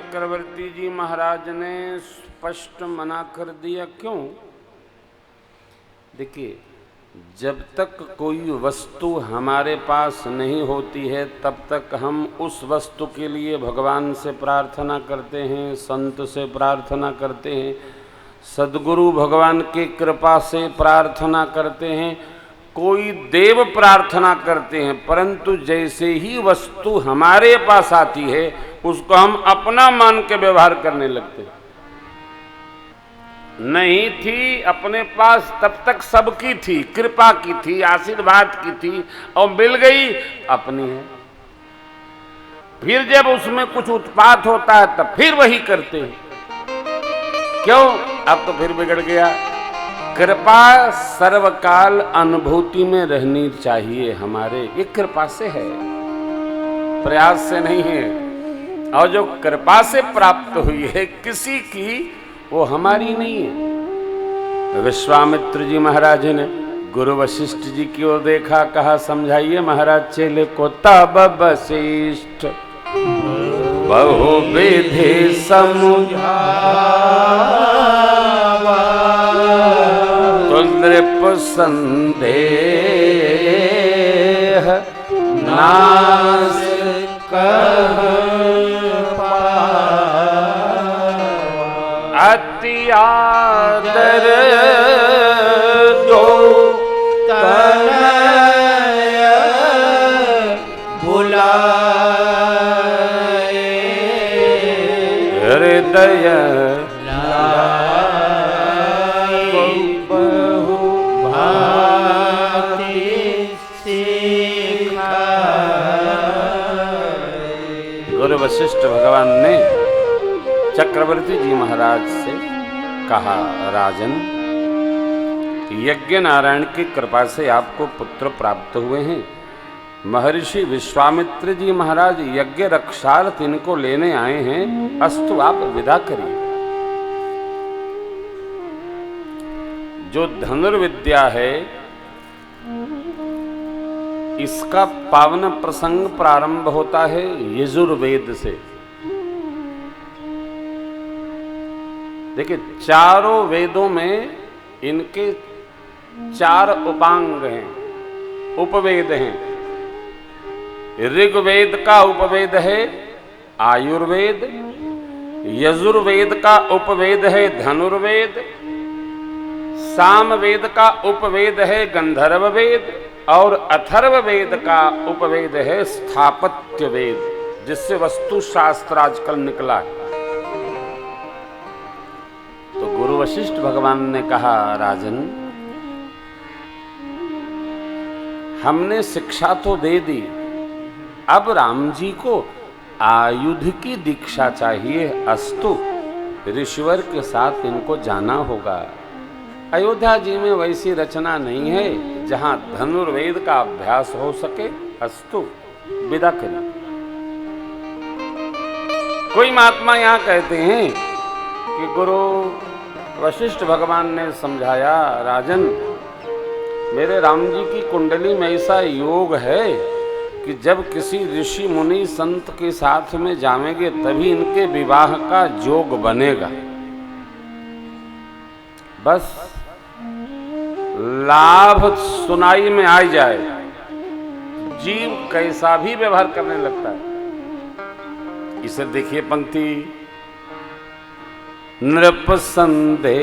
चक्रवर्ती जी महाराज ने स्पष्ट मना कर दिया। क्यों? देखिए, जब तक कोई वस्तु हमारे पास नहीं होती है तब तक हम उस वस्तु के लिए भगवान से प्रार्थना करते हैं, संत से प्रार्थना करते हैं, सद्गुरु भगवान की कृपा से प्रार्थना करते हैं, कोई देव प्रार्थना करते हैं। परंतु जैसे ही वस्तु हमारे पास आती है उसको हम अपना मान के व्यवहार करने लगते हैं। नहीं थी अपने पास तब तक सबकी थी, कृपा की थी, आशीर्वाद की थी, और मिल गई अपनी है। फिर जब उसमें कुछ उत्पात होता है तब फिर वही करते हैं। क्यों? अब तो फिर बिगड़ गया। कृपा सर्वकाल अनुभूति में रहनी चाहिए हमारे, ये कृपा से है, प्रयास से नहीं है। और जो कृपा से प्राप्त हुई है किसी की, वो हमारी नहीं है। विश्वामित्र जी महाराज ने गुरु वशिष्ठ जी की ओर देखा, कहा समझाइए महाराज चेले को। तब वशिष्ठ बहुविधि समझावा, तो नृप संदेह नास कह अति आदर जो तनय बुलाए, हृदय बहु भांति सिखाए। गुरु वशिष्ठ भगवान ने चक्रवर्ती जी महाराज से कहा, राजन, यज्ञ नारायण की कृपा से आपको पुत्र प्राप्त हुए हैं। महर्षि विश्वामित्र जी महाराज यज्ञ रक्षार्थ इनको लेने आए हैं, अस्तु आप विदा करिए। जो धनुर्विद्या है इसका पावन प्रसंग प्रारंभ होता है यजुर्वेद से। देखिए, चारों वेदों में इनके 4 उपांग हैं, उपवेद हैं। ऋग्वेद का उपवेद है आयुर्वेद, यजुर्वेद का उपवेद है धनुर्वेद, सामवेद का उपवेद है गंधर्व वेद, और अथर्ववेद का उपवेद है स्थापत्य वेद, जिससे वस्तु शास्त्र आजकल निकला है। तो गुरु वशिष्ठ भगवान ने कहा, राजन, हमने शिक्षा तो दे दी, अब राम जी को आयुध की दीक्षा चाहिए। अस्तु, ऋषिवर के साथ इनको जाना होगा। अयोध्या जी में वैसी रचना नहीं है जहां धनुर्वेद का अभ्यास हो सके। अस्तु, विदा करिए। कोई महात्मा यहाँ कहते हैं कि गुरु वशिष्ठ भगवान ने समझाया, राजन, मेरे राम जी की कुंडली में ऐसा योग है कि जब किसी ऋषि मुनि संत के साथ में जावेंगे तभी इनके विवाह का योग बनेगा। बस लाभ सुनाई में आ जाए, जीव कैसा भी व्यवहार करने लगता है। इसे देखिए पंक्ति, नृप संदेह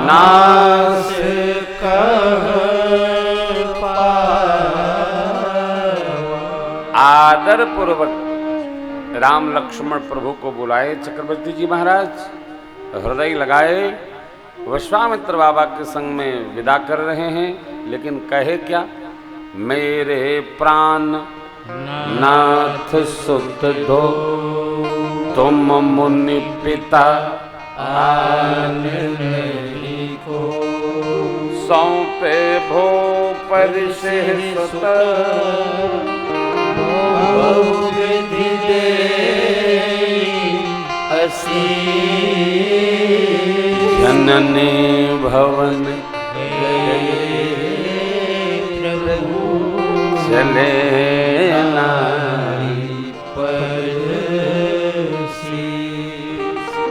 नास कह आदर पूर्वक राम लक्ष्मण प्रभु को बुलाए चक्रवर्ती जी महाराज, हृदय लगाए, विश्वामित्र बाबा के संग में विदा कर रहे हैं। लेकिन कहे क्या, मेरे प्राण नाथ सुत दो, तुम मुनि पिता को सौंपे भो परिशह सुत, बहुविधि दे असी, जननी भवन प्रभु चले नारी पर।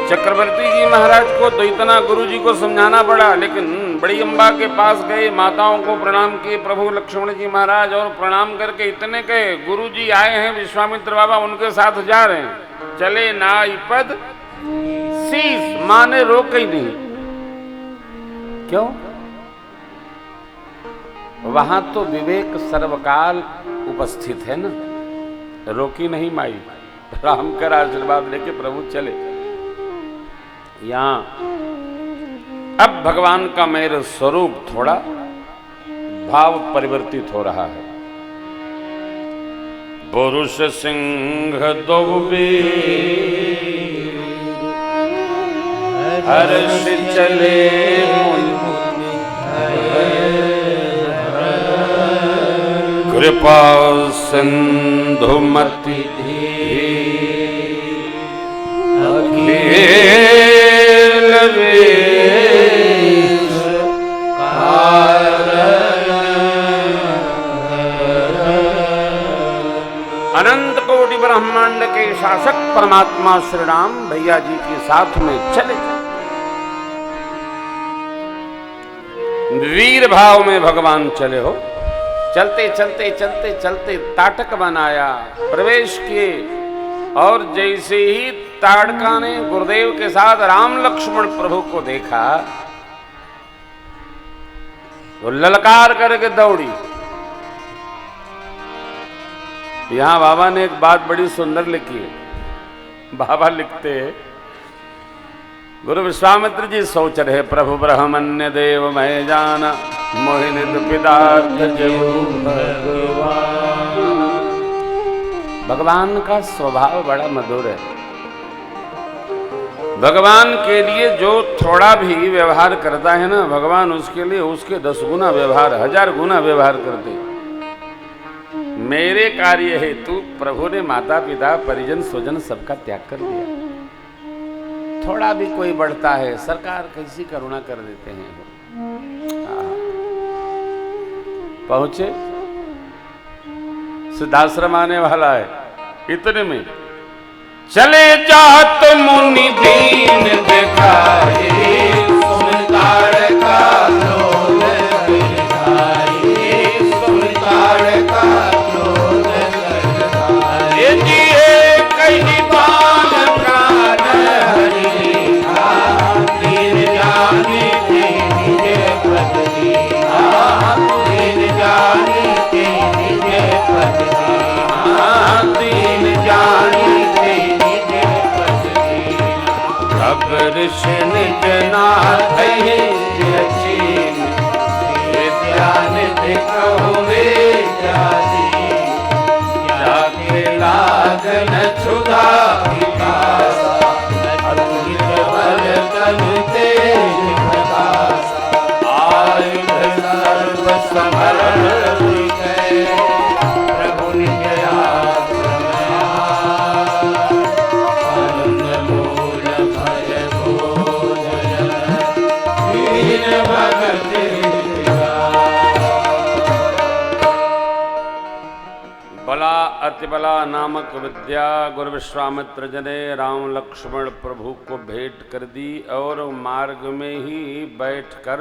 चक्रवर्ती जी महाराज को तो इतना गुरु जी को समझाना पड़ा, लेकिन बड़ी अम्बा के पास गए, माताओं को प्रणाम किए प्रभु लक्ष्मण जी महाराज, और प्रणाम करके इतने कहे गुरु जी आए हैं विश्वामित्र बाबा, उनके साथ जा रहे हैं। चले नाई पद शीस, मां ने रोक ही नहीं। क्यों? वहां तो विवेक सर्वकाल उपस्थित है ना, रोकी नहीं माई, राम कर आशीर्वाद लेके प्रभु चले। यहां अब भगवान का मेरे स्वरूप थोड़ा भाव परिवर्तित हो रहा है। पुरुष सिंह दो हर्ष चले कृपा सिंधु मति अनंत कोटि ब्रह्मांड के शासक परमात्मा श्री राम भैया जी के साथ में चले। वीर भाव में भगवान चले हो। चलते चलते चलते चलते ताटक बनाया, प्रवेश किए, और जैसे ही ताड़का ने गुरुदेव के साथ राम लक्ष्मण प्रभु को देखा तो ललकार करके दौड़ी। यहां बाबा ने एक बात बड़ी सुंदर लिखी है। बाबा लिखते हैं, गुरु विश्वामित्र जी सोच रहे प्रभु ब्रह्मण्य देव मैं जाना मोहिनी पिदार्थ भगवान का स्वभाव बड़ा मधुर है। भगवान के लिए जो थोड़ा भी व्यवहार करता है ना, भगवान उसके लिए उसके 10 गुना व्यवहार, 1000 गुना व्यवहार करते। मेरे कार्य हेतु प्रभु ने माता पिता परिजन स्वजन सबका त्याग कर दिया। थोड़ा भी कोई बढ़ता है, सरकार कैसी करुणा कर देते हैं। पहुंचे, सिद्धाश्रम आने वाला है, इतने में चले जात मुनि दीन दिखाए सुनताड़ का क्रोध दिखाए सुनताड़ का क्रोध दिखाए जिए कहीं बाल प्राण हरि दीन जाने के निजे पद दीन जाने के निजे पद दीन जाने ऋषि निजनाथ विद्यानिधि कहुवे जाति जाके लागन क्षुधा पिपासा अतुलित बल तनु तेज प्रकाश आयुध सर्व समर्थ प्रभु निज बला अतिबला नामक विद्या गुरु विश्वामित्र जी ने राम लक्ष्मण प्रभु को भेंट कर दी, और मार्ग में ही बैठकर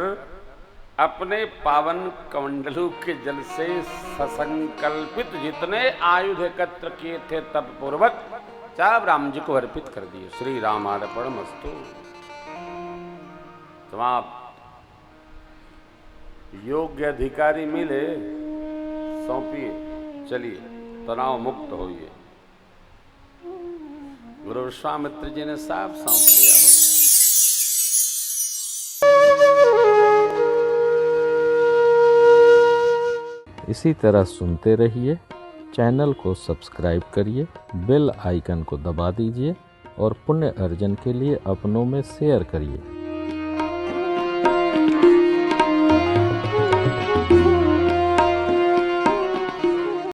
अपने पावन कमंडलू के जल से ससंकल्पित जितने आयुध एकत्र किए थे तब पूर्वक सब राम जी को अर्पित कर दिए। श्री रामार्पणमस्तु। तो आप योग्य अधिकारी मिले, सौंपिए, चलिए, तनाव मुक्त होइए। गुरु विश्वामित्र जी ने साफ सौंप दिया हो। इसी तरह सुनते रहिए, चैनल को सब्सक्राइब करिए, बेल आइकन को दबा दीजिए और पुण्य अर्जन के लिए अपनों में शेयर करिए।